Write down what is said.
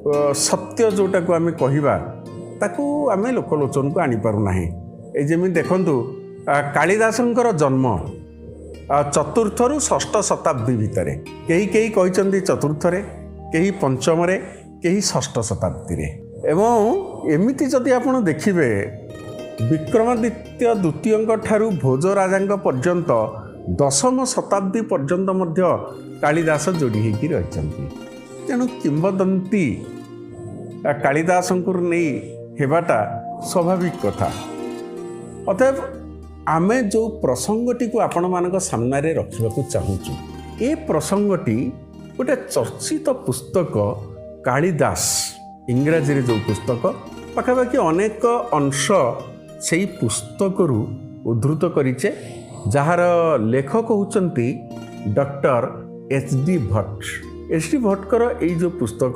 सत्य जोटा को आम कहवा ताकू आम लोकलोचन को आनीपारूना जमी देखु कालिदासंकर जन्म चतुर्थ रु षष्ठ शताब्दी भितर कहीं कहीं कहते चतुर्थ कहीं पंचम कहीं षष्ठ शताब्दी एवं एमती जदि आप देखिए विक्रमादित्य द्वितीय ठारू भोज राजा पर्यंत दशम शताब्दी पर्यंत मध्य कालिदास जोड़ी होगी रही तेणु किंवदंती कालिदास नहीं हेबाटा स्वाभाविक कथा। अतएव आमे जो प्रसंगटी को आपण मान सामने रखा चाहूँ ये प्रसंगटी गोटे चर्चित पुस्तक कालिदास इंग्राजी जो पुस्तक पाखापाखि अनेक अंश से पुस्तक उद्धृत करिचे जार लेखक होचंती doctor H D Bhatt. H D भट्टर ये जो पुस्तक